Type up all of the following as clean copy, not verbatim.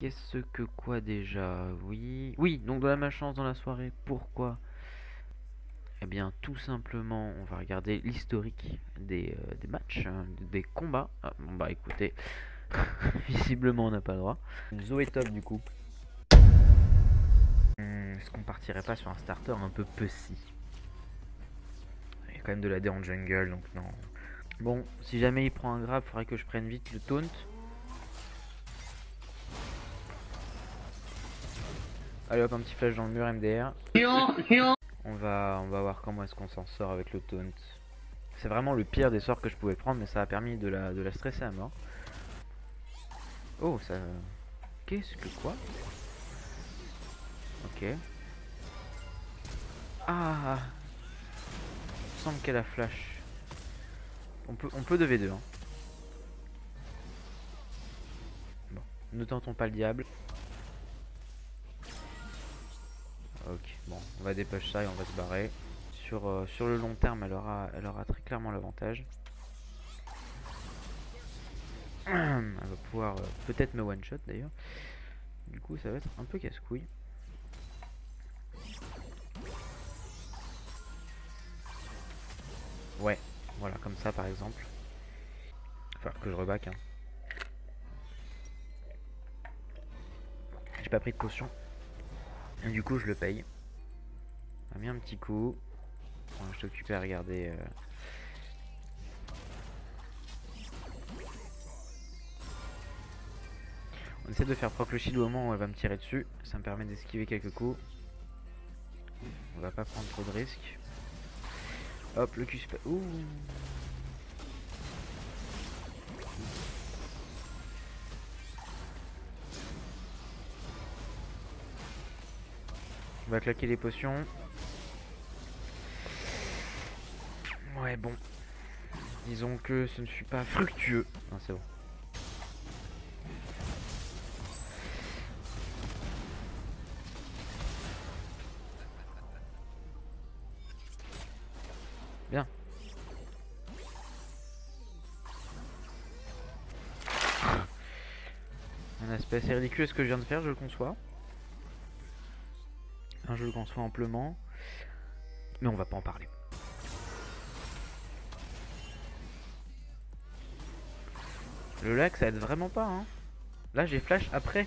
Qu'est-ce que quoi déjà? Oui. Oui, donc de la malchance dans la soirée. Pourquoi? Eh bien, tout simplement, on va regarder l'historique des matchs, des combats. Ah, bon bah écoutez, visiblement on n'a pas le droit. Zo est top du coup. Est-ce qu'on partirait pas sur un starter un peu pussy? Il y a quand même de la D en jungle, donc non. Bon, si jamais il prend un grab, il faudrait que je prenne vite le taunt. Allez hop, un petit flash dans le mur MDR. On va voir comment est-ce qu'on s'en sort avec le taunt. C'est vraiment le pire des sorts que je pouvais prendre, mais ça a permis de la stresser à mort. Oh, ça... Qu'est-ce que quoi? Ok. Ah, il semble qu'elle a flash. On peut 2v2. Hein. Bon, ne tentons pas le diable. Ok, bon, on va dépush ça et on va se barrer. Sur le long terme, elle aura très clairement l'avantage. Elle va pouvoir peut-être me one-shot d'ailleurs. Du coup, ça va être un peu casse-couille. Ouais, voilà, comme ça par exemple. Il va falloir que je reback. Hein. J'ai pas pris de potion. Et du coup, je le paye. On a mis un petit coup. Bon, je suis occupé à regarder. On essaie de faire proc le shield au moment où elle va me tirer dessus. Ça me permet d'esquiver quelques coups. On va pas prendre trop de risques. Hop, le cul. Ouh. On va claquer les potions. Ouais, bon. Disons que ce ne fut pas fructueux. Non, c'est bon. Bien. Un aspect assez ridicule ce que je viens de faire, je le conçois. Je le conçois amplement. Mais on va pas en parler. Le lac, ça aide vraiment pas, hein. Là, j'ai flash après.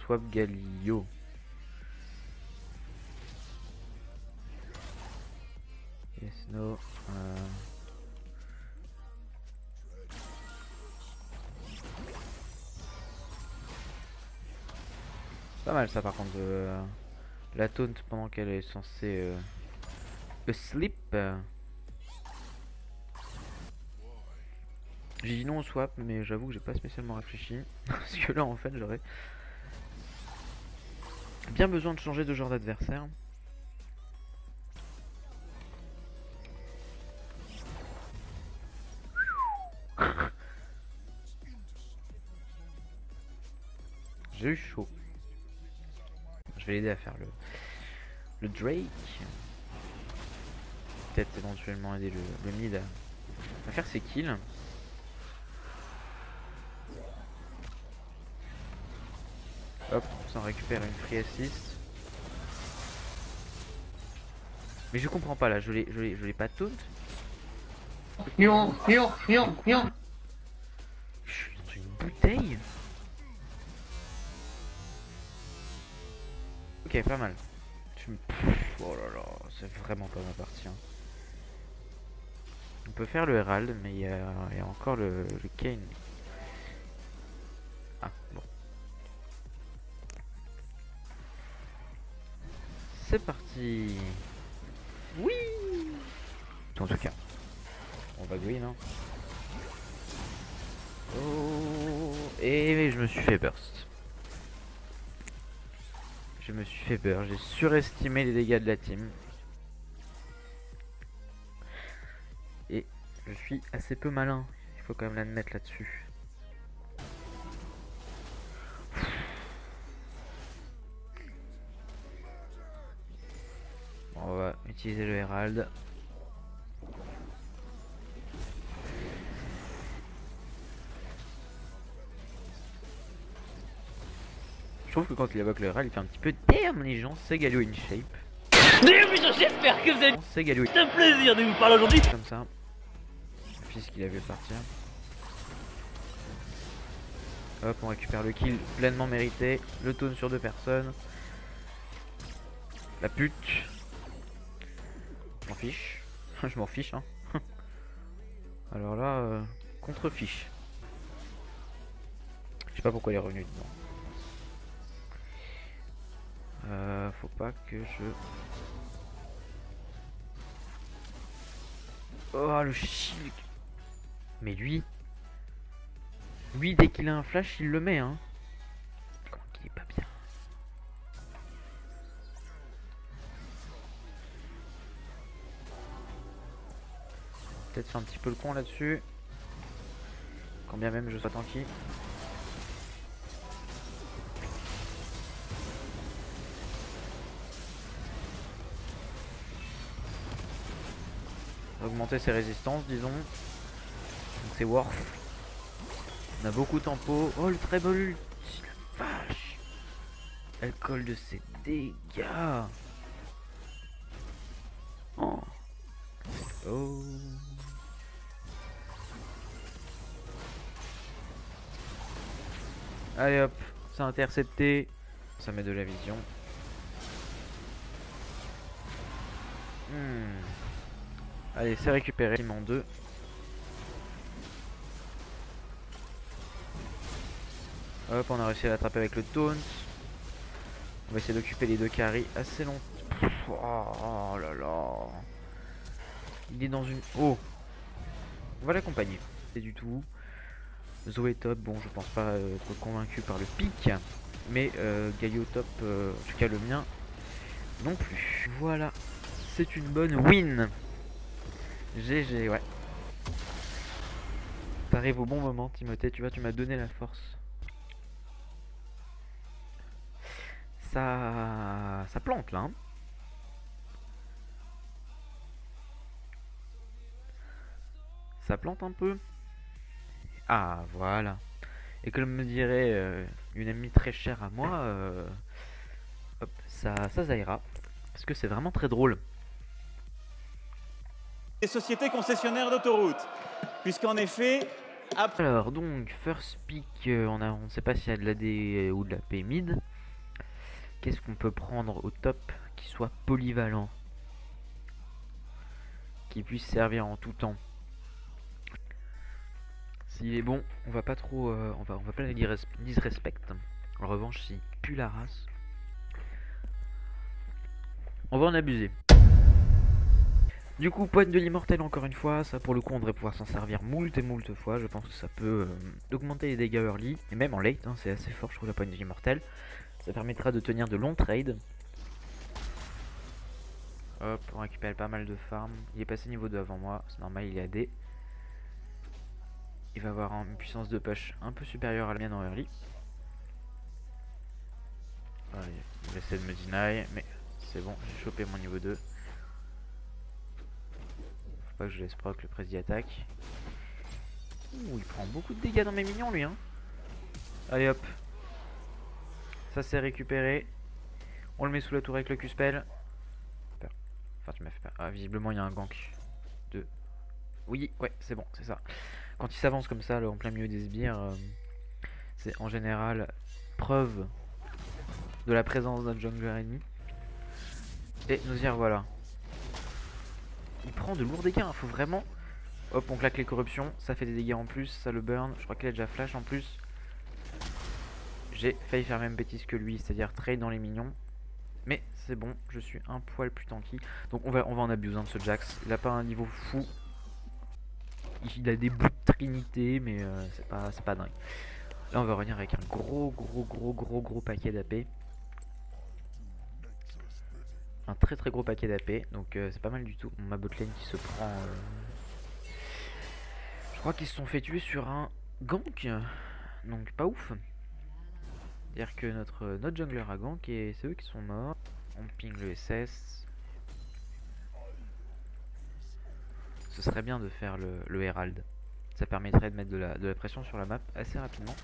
Swap Galio. Yes, no. Pas mal ça par contre. La taunt pendant qu'elle est censée sleep. J'ai dit non au swap, mais j'avoue que j'ai pas spécialement réfléchi. Parce que là en fait j'aurais bien besoin de changer de genre d'adversaire. J'ai eu chaud. Je vais l'aider à faire le Drake. Peut-être éventuellement aider le mid à faire ses kills. Hop, ça récupère une free assist. Mais je comprends pas là, je l'ai pas taunt. Je suis dans une bouteille. Ok, pas mal. Oh là là, c'est vraiment pas ma partie. Hein. On peut faire le Herald, mais il y a encore le Kayn. Ah, bon. C'est parti. Oui. En tout cas, on va green, hein. Oh, et je me suis fait burst. Je me suis fait peur, j'ai surestimé les dégâts de la team. Et je suis assez peu malin, il faut quand même l'admettre là-dessus. Bon, on va utiliser le Herald. trouve que quand il évoque le Herald, il fait un petit peu damn les gens, c'est Galio in shape. J'espère que vous allez... C'est Galio. C'est un plaisir de vous parler aujourd'hui. Comme ça. Le fils qu'il a vu partir. Hop, on récupère le kill pleinement mérité. Le taunt sur 2 personnes. La pute. Je m'en fiche. Je m'en fiche, hein. Alors là, contre-fiche. Je sais pas pourquoi il est revenu dedans. Faut pas que je... Oh, le shield. Mais lui, dès qu'il a un flash, il le met, hein. Comment qu'il est pas bien. Peut-être faire un petit peu le con là-dessus. Quand bien même je sois tanky. Augmenter ses résistances, disons. Donc c'est worth. On a beaucoup de tempo. Oh, le très beau ulti, la vache. Elle colle de ses dégâts. Oh. Oh. Allez hop, c'est intercepté. Ça met de la vision. Allez, c'est récupéré. En 2. Hop, on a réussi à l'attraper avec le taunt. On va essayer d'occuper les 2 carries assez longtemps. Oh là là. Il est dans une... Oh. On va l'accompagner. C'est du tout. Zoé top, bon je pense pas être convaincu par le pic. Mais Galio top, en tout cas le mien, non plus. Voilà. C'est une bonne win. GG, ouais. T'arrives au bon moment, Timothée, tu vois, tu m'as donné la force. Ça plante là, hein. Ça plante un peu. Ah, voilà. Et comme me dirait une amie très chère à moi, hop, ça zaïra. Parce que c'est vraiment très drôle. Des sociétés concessionnaires d'autoroutes, puisqu'en effet... Alors, donc, first pick, on ne sait pas s'il y a de l'AD ou de la P mid. Qu'est-ce qu'on peut prendre au top qui soit polyvalent, qui puisse servir en tout temps? S'il est bon, on va pas trop, on va pas le disrespect. En revanche, s'il pue la race, on va en abuser. Du coup, pointe de l'immortel encore une fois, ça pour le coup on devrait pouvoir s'en servir moult et moult fois. Je pense que ça peut augmenter les dégâts early, et même en late, hein, c'est assez fort je trouve la pointe de l'immortel. Ça permettra de tenir de longs trades. Hop, on récupère pas mal de farm. Il est passé niveau 2 avant moi, c'est normal, il est AD. Il va avoir une puissance de push un peu supérieure à la mienne en early. Allez, il va essayer de me deny, mais c'est bon, j'ai chopé mon niveau 2. Faut pas que je laisse proc le président attaque. Ouh, il prend beaucoup de dégâts dans mes minions lui, hein. Allez hop. Ça c'est récupéré. On le met sous la tour avec le Q-spell. Enfin tu m'as fait peur. Ah, visiblement il y a un gank. Oui, ouais, c'est bon, c'est ça. Quand il s'avance comme ça, là, en plein milieu des sbires, c'est en général preuve de la présence d'un jungler ennemi. Et nous y revoilà. Il prend de lourds dégâts, hein, faut vraiment... Hop, on claque les corruptions, ça fait des dégâts en plus, ça le burn. Je crois qu'il a déjà flash en plus. J'ai failli faire la même bêtise que lui, c'est-à-dire trade dans les minions. Mais c'est bon, je suis un poil plus tanky. Donc on va en abuser de ce Jax. Il a pas un niveau fou. Il a des bouts de trinité, mais c'est pas dingue. Là on va revenir avec un gros paquet d'AP. Un très gros paquet d'AP. Donc c'est pas mal du tout. Ma botlane qui se prend... Je crois qu'ils se sont fait tuer sur un gank. Donc pas ouf. C'est-à-dire que notre jungler a gank et c'est eux qui sont morts. On ping le SS. Ce serait bien de faire le Herald. Ça permettrait de mettre de la pression sur la map assez rapidement.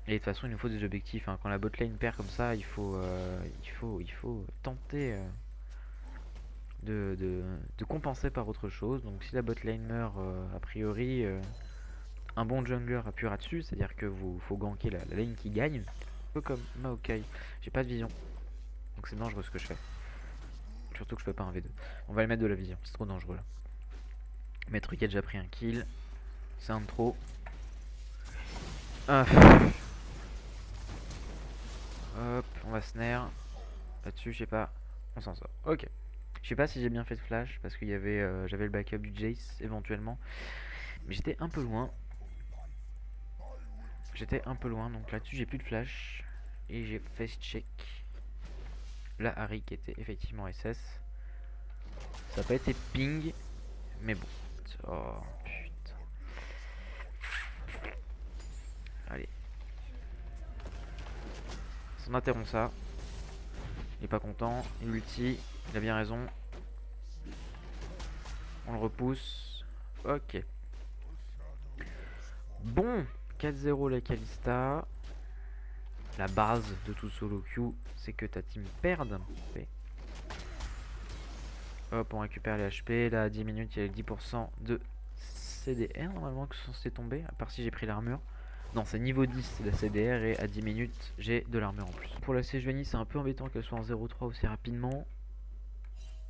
Et de toute façon, il nous faut des objectifs, hein. Quand la botlane perd comme ça, il faut tenter de compenser par autre chose. Donc si la botlane meurt, a priori, un bon jungler appuiera dessus, c'est-à-dire que vous faut ganker la lane qui gagne. Un peu comme Maokai. J'ai pas de vision, donc c'est dangereux ce que je fais. Surtout que je peux pas un V2. On va le mettre de la vision, c'est trop dangereux là. Maître qui a déjà pris un kill. C'est un de trop. Ah. Hop, on va snare. Là-dessus, je sais pas. On s'en sort. Ok. Je sais pas si j'ai bien fait de flash parce qu'il y avait, j'avais le backup du Jace éventuellement. Mais j'étais un peu loin. Donc là-dessus, j'ai plus de flash. Et j'ai face check. La Harry qui était effectivement SS. Ça n'a pas été ping. Mais bon. Oh putain. Allez. On interrompt ça. Il est pas content. Il ulti. Il a bien raison. On le repousse. Ok. Bon. 4-0 la Kalista. La base de tout solo queue, c'est que ta team perde. Hop, on récupère les HP. Là, à 10 minutes, il y a 10% de CDR normalement que sont censés tomber. À part si j'ai pris l'armure. Non, c'est niveau 10 la CDR et à 10 minutes, j'ai de l'armure en plus. Pour la Sejuani, c'est un peu embêtant qu'elle soit en 0-3 aussi rapidement.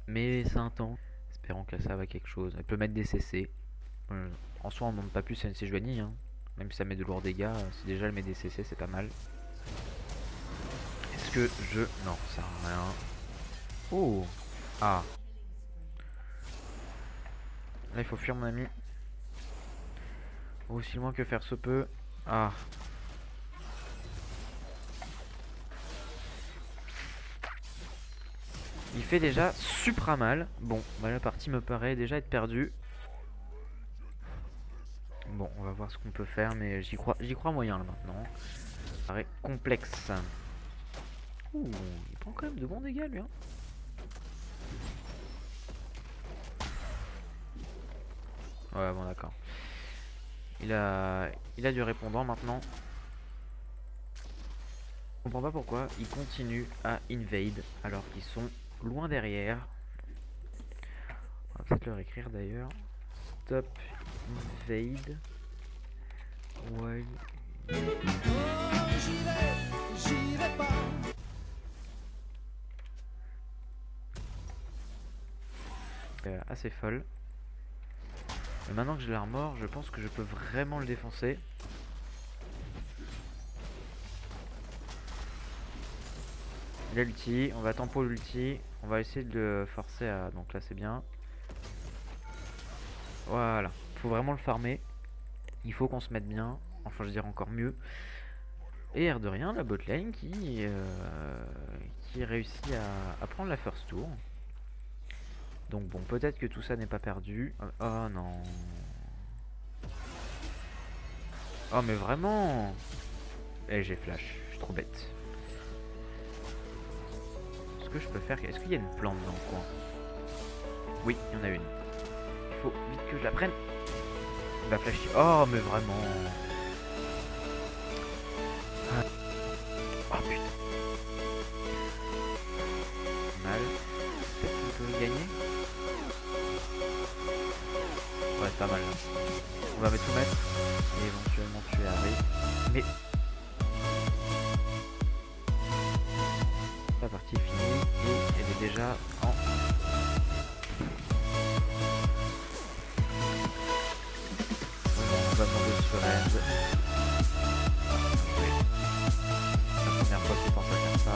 Mais c'est un temps. Espérons que là, ça va quelque chose. Elle peut mettre des CC. En soi, on ne demande pas plus à une Sejuani, hein. Même si ça met de lourds dégâts, si déjà elle met des CC, c'est pas mal. Est-ce que je... Non, ça sert à rien. Oh. Ah. Là, il faut fuir mon ami. Aussi loin que faire se peut. Ah. Il fait déjà supra mal. Bon, bah la partie me paraît déjà être perdue. Bon, on va voir ce qu'on peut faire, mais j'y crois moyen là maintenant. Ça paraît complexe. Ouh, il prend quand même de bons dégâts lui, hein. Ouais, bon d'accord. Il a du répondant maintenant. Je comprends pas pourquoi ils continuent à invade alors qu'ils sont loin derrière. On va peut-être leur écrire d'ailleurs. Stop invade. Ouais. Assez folle. Mais maintenant que j'ai l'armor, je pense que je peux vraiment le défoncer. Il a l'ulti, on va tempo l'ulti. On va essayer de le forcer à... Donc là c'est bien. Voilà, faut vraiment le farmer. Il faut qu'on se mette bien. Enfin je dirais encore mieux. Et air de rien, la botlane qui réussit à prendre la first tour. Donc bon, peut-être que tout ça n'est pas perdu. Oh non. Oh mais vraiment. Eh, j'ai flash, je suis trop bête. Est-ce que je peux faire... Est-ce qu'il y a une plante dans le coin? Oui, il y en a une. Il faut vite que je la prenne. Il va flasher. Oh mais vraiment. Ah. Oh putain. Mal. Peut-être qu'on peut gagner. Ouais, c'est pas mal là. On va tout mettre et éventuellement tuer Harry. Mais la partie est finie et elle est déjà en... On va demander sur end. Oui. C'est la première fois qu'il pense à faire ça.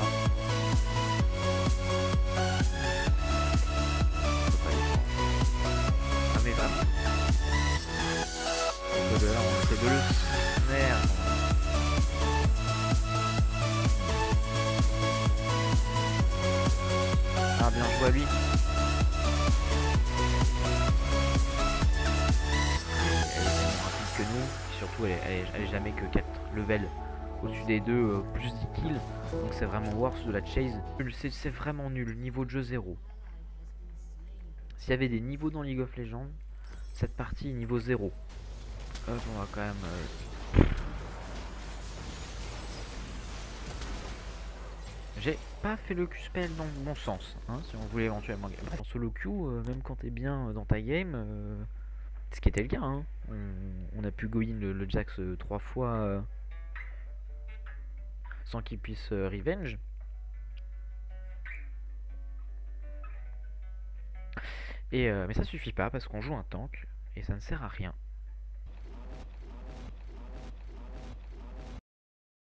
Ah mais vraiment. On essaie de le snare. Ah bien joué à lui. Elle est moins rapide que nous. Surtout elle est jamais que 4 levels au-dessus des deux, plus 10 kills. Donc c'est vraiment worse de la chase. C'est vraiment nul, niveau de jeu 0. S'il y avait des niveaux dans League of Legends, cette partie est niveau 0. Hop, on va quand même... J'ai pas fait le Q-spell dans le bon sens, hein, si on voulait éventuellement gagner. En solo Q, même quand t'es bien dans ta game, ce qui était le cas, hein. On a pu go in le Jax 3 fois sans qu'il puisse revenge. Et, mais ça suffit pas parce qu'on joue un tank et ça ne sert à rien.